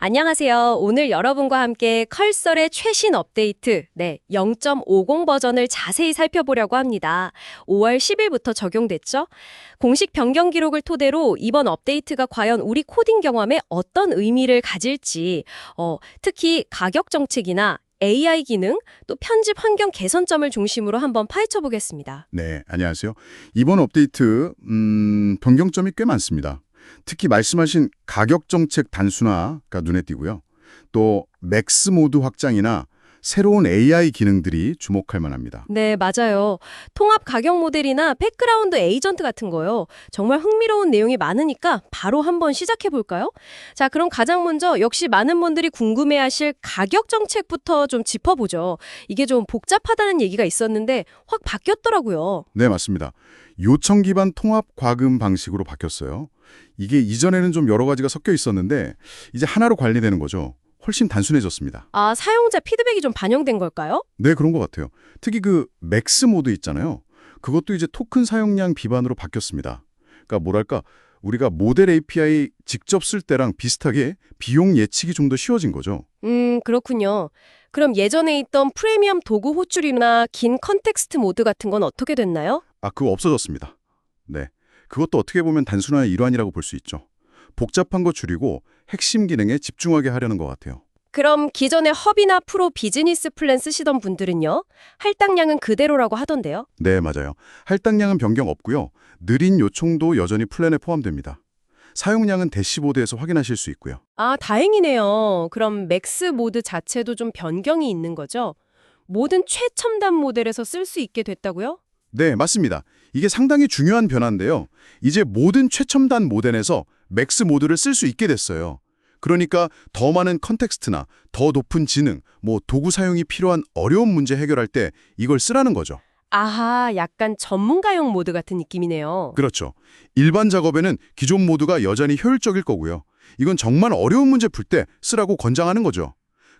안녕하세요. 오늘 여러분과 함께 컬설의 최신 업데이트, 0.50 버전을 자세히 살펴보려고 합니다. 5월 10일부터 적용됐죠? 공식 변경 기록을 토대로 이번 업데이트가 과연 우리 코딩 경험에 어떤 의미를 가질지, 특히 가격 정책이나 AI 기능, 또 편집 환경 개선점을 중심으로 한번 파헤쳐 보겠습니다. 네, 안녕하세요. 이번 업데이트 변경점이 꽤 많습니다. 특히 말씀하신 가격 정책 단순화가 눈에 띄고요. 또 맥스 모드 확장이나 새로운 AI 기능들이 주목할 만합니다. 네, 맞아요. 통합 가격 모델이나 백그라운드 에이전트 같은 거요. 정말 흥미로운 내용이 많으니까 바로 한번 시작해 볼까요? 자, 그럼 가장 먼저 역시 많은 분들이 궁금해하실 가격 정책부터 좀 짚어보죠. 이게 좀 복잡하다는 얘기가 있었는데 확 바뀌었더라고요. 네, 맞습니다. 요청 기반 통합 과금 방식으로 바뀌었어요. 이게 이전에는 좀 여러 가지가 섞여 있었는데 이제 하나로 관리되는 거죠. 훨씬 단순해졌습니다. 아, 사용자 피드백이 좀 반영된 걸까요? 네, 그런 것 같아요. 특히 그 맥스 모드 있잖아요. 그것도 이제 토큰 사용량 비반으로 바뀌었습니다. 그러니까 뭐랄까, 우리가 모델 API 직접 쓸 때랑 비슷하게 비용 예측이 좀 더 쉬워진 거죠. 그렇군요. 그럼 예전에 있던 프리미엄 도구 호출이나 긴 컨텍스트 모드 같은 건 어떻게 됐나요? 아, 그거 없어졌습니다. 네. 그것도 어떻게 보면 단순화의 일환이라고 볼 수 있죠. 복잡한 거 줄이고 핵심 기능에 집중하게 하려는 것 같아요. 그럼 기존에 허비나 프로 비즈니스 플랜 쓰시던 분들은요? 할당량은 그대로라고 하던데요? 네, 맞아요. 할당량은 변경 없고요. 느린 요청도 여전히 플랜에 포함됩니다. 사용량은 대시보드에서 확인하실 수 있고요. 아, 다행이네요. 그럼 맥스 모드 자체도 좀 변경이 있는 거죠? 모든 최첨단 모델에서 쓸 수 있게 됐다고요? 네, 맞습니다. 이게 상당히 중요한 변화인데요. 이제 모든 최첨단 모델에서 맥스 모드를 쓸 수 있게 됐어요. 그러니까 더 많은 컨텍스트나 더 높은 지능, 도구 사용이 필요한 어려운 문제 해결할 때 이걸 쓰라는 거죠. 아하, 약간 전문가용 모드 같은 느낌이네요. 그렇죠. 일반 작업에는 기존 모드가 여전히 효율적일 거고요. 이건 정말 어려운 문제 풀 때 쓰라고 권장하는 거죠.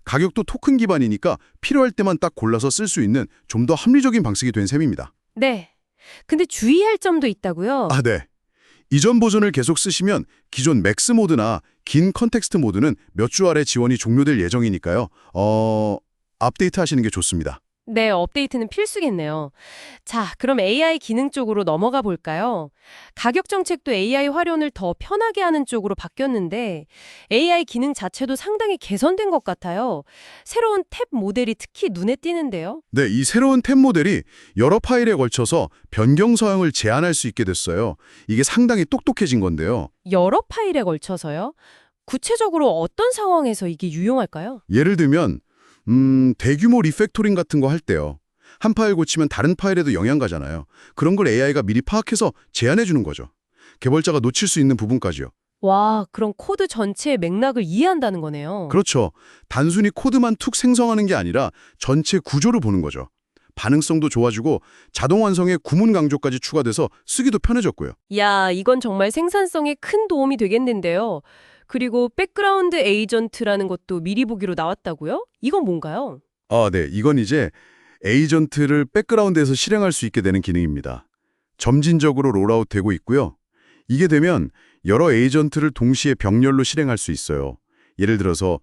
가격도 토큰 기반이니까 필요할 때만 딱 골라서 쓸 수 있는 좀 더 합리적인 방식이 된 셈입니다. 네. 근데 주의할 점도 있다고요? 아, 네. 이전 버전을 계속 쓰시면 기존 맥스 모드나 긴 컨텍스트 모드는 몇 주 아래 지원이 종료될 예정이니까요. 업데이트 하시는 게 좋습니다. 네, 업데이트는 필수겠네요. 자, 그럼 AI 기능 쪽으로 넘어가 볼까요? 가격 정책도 AI 활용을 더 편하게 하는 쪽으로 바뀌었는데 AI 기능 자체도 상당히 개선된 것 같아요. 새로운 탭 모델이 특히 눈에 띄는데요. 네, 이 새로운 탭 모델이 여러 파일에 걸쳐서 변경 사항을 제한할 수 있게 됐어요. 이게 상당히 똑똑해진 건데요. 여러 파일에 걸쳐서요? 구체적으로 어떤 상황에서 이게 유용할까요? 예를 들면 대규모 리팩토링 같은 거 할 때요. 한 파일 고치면 다른 파일에도 영향 가잖아요. 그런 걸 AI가 미리 파악해서 제안해 주는 거죠. 개발자가 놓칠 수 있는 부분까지요. 와, 그럼 코드 전체의 맥락을 이해한다는 거네요. 그렇죠. 단순히 코드만 툭 생성하는 게 아니라 전체 구조를 보는 거죠. 반응성도 좋아지고 자동 완성에 구문 강조까지 추가돼서 쓰기도 편해졌고요. 야, 이건 정말 생산성에 큰 도움이 되겠는데요. 그리고 백그라운드 에이전트라는 것도 미리 보기로 나왔다고요? 이건 뭔가요? 아, 네. 이건 이제 에이전트를 백그라운드에서 실행할 수 있게 되는 기능입니다. 점진적으로 롤아웃되고 있고요. 이게 되면 여러 에이전트를 동시에 병렬로 실행할 수 있어요. 예를 들어서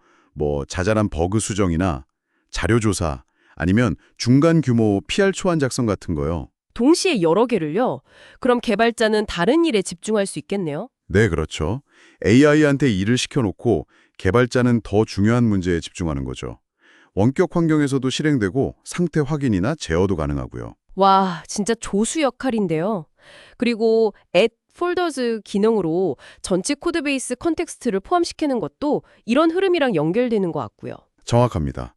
자잘한 버그 수정이나 자료 조사, 아니면 중간 규모 PR 초안 작성 같은 거요. 동시에 여러 개를요? 그럼 개발자는 다른 일에 집중할 수 있겠네요? 네, 그렇죠. AI한테 일을 시켜놓고 개발자는 더 중요한 문제에 집중하는 거죠. 원격 환경에서도 실행되고 상태 확인이나 제어도 가능하고요. 와, 진짜 조수 역할인데요. 그리고 add folders 기능으로 전체 코드베이스 컨텍스트를 포함시키는 것도 이런 흐름이랑 연결되는 것 같고요. 정확합니다.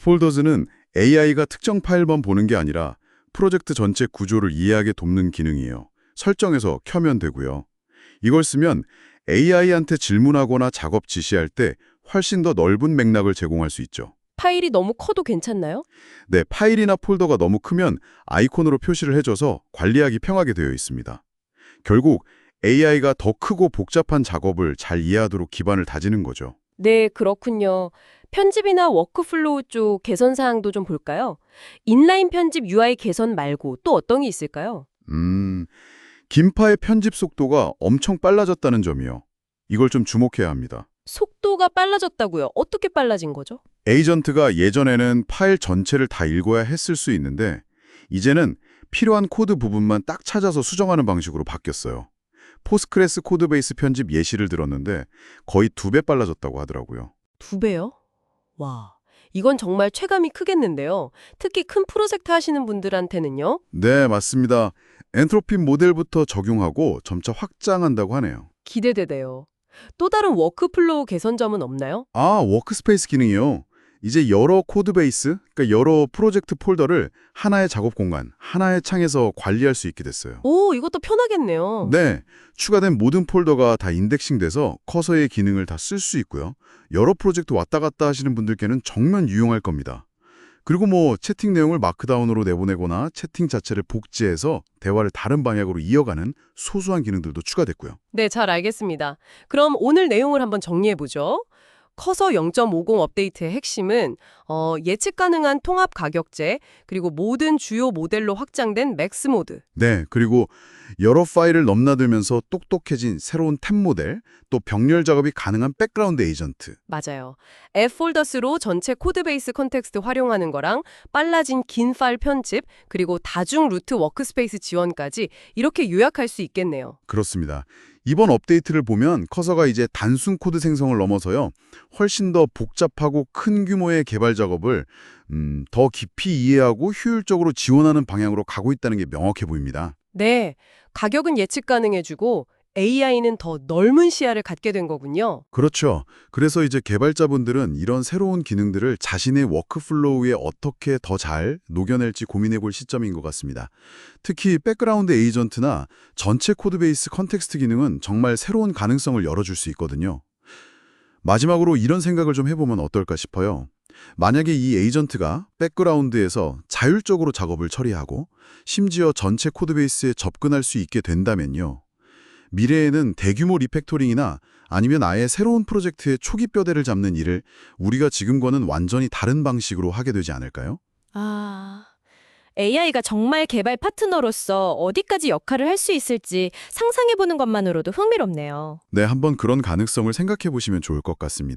@폴더즈는 AI가 특정 파일만 보는 게 아니라 프로젝트 전체 구조를 이해하게 돕는 기능이에요. 설정해서 켜면 되고요. 이걸 쓰면 AI한테 질문하거나 작업 지시할 때 훨씬 더 넓은 맥락을 제공할 수 있죠. 파일이 너무 커도 괜찮나요? 네, 파일이나 폴더가 너무 크면 아이콘으로 표시를 해줘서 관리하기 편하게 되어 있습니다. 결국 AI가 더 크고 복잡한 작업을 잘 이해하도록 기반을 다지는 거죠. 네, 그렇군요. 편집이나 워크플로우 쪽 개선 사항도 좀 볼까요? 인라인 편집 UI 개선 말고 또 어떤 게 있을까요? 긴 파일 편집 속도가 엄청 빨라졌다는 점이요. 이걸 좀 주목해야 합니다. 속도가 빨라졌다고요? 어떻게 빨라진 거죠? 에이전트가 예전에는 파일 전체를 다 읽어야 했을 수 있는데 이제는 필요한 코드 부분만 딱 찾아서 수정하는 방식으로 바뀌었어요. 포스트그레스 코드베이스 편집 예시를 들었는데 거의 2배 빨라졌다고 하더라고요. 2배요? 와, 이건 정말 체감이 크겠는데요. 특히 큰 프로젝트 하시는 분들한테는요? 네, 맞습니다. 엔트로피 모델부터 적용하고 점차 확장한다고 하네요. 기대되네요. 또 다른 워크플로우 개선점은 없나요? 아, 워크스페이스 기능이요. 이제 여러 코드베이스, 그러니까 여러 프로젝트 폴더를 하나의 작업 공간, 하나의 창에서 관리할 수 있게 됐어요. 오, 이것도 편하겠네요. 네, 추가된 모든 폴더가 다 인덱싱돼서 커서의 기능을 다 쓸 수 있고요. 여러 프로젝트 왔다 갔다 하시는 분들께는 정말 유용할 겁니다. 그리고 뭐 채팅 내용을 마크다운으로 내보내거나 채팅 자체를 복제해서 대화를 다른 방향으로 이어가는 소소한 기능들도 추가됐고요. 네, 잘 알겠습니다. 그럼 오늘 내용을 한번 정리해보죠. 커서 0.50 업데이트의 핵심은 예측 가능한 통합 가격제, 그리고 모든 주요 모델로 확장된 맥스 모드. 네, 그리고 여러 파일을 넘나들면서 똑똑해진 새로운 탭 모델, 또 병렬 작업이 가능한 백그라운드 에이전트. 맞아요. 앱폴더스로 전체 코드베이스 컨텍스트 활용하는 거랑 빨라진 긴 파일 편집, 그리고 다중 루트 워크스페이스 지원까지 이렇게 요약할 수 있겠네요. 그렇습니다. 이번 업데이트를 보면 커서가 이제 단순 코드 생성을 넘어서요. 훨씬 더 복잡하고 큰 규모의 개발 작업을 더 깊이 이해하고 효율적으로 지원하는 방향으로 가고 있다는 게 명확해 보입니다. 네, 가격은 예측 가능해지고 AI는 더 넓은 시야를 갖게 된 거군요. 그렇죠. 그래서 이제 개발자분들은 이런 새로운 기능들을 자신의 워크플로우에 어떻게 더 잘 녹여낼지 고민해 볼 시점인 것 같습니다. 특히 백그라운드 에이전트나 전체 코드베이스 컨텍스트 기능은 정말 새로운 가능성을 열어줄 수 있거든요. 마지막으로 이런 생각을 좀 해보면 어떨까 싶어요. 만약에 이 에이전트가 백그라운드에서 자율적으로 작업을 처리하고 심지어 전체 코드베이스에 접근할 수 있게 된다면요. 미래에는 대규모 리팩토링이나 아니면 아예 새로운 프로젝트의 초기 뼈대를 잡는 일을 우리가 지금과는 완전히 다른 방식으로 하게 되지 않을까요? AI가 정말 개발 파트너로서 어디까지 역할을 할 수 있을지 상상해보는 것만으로도 흥미롭네요. 네, 한번 그런 가능성을 생각해 보시면 좋을 것 같습니다.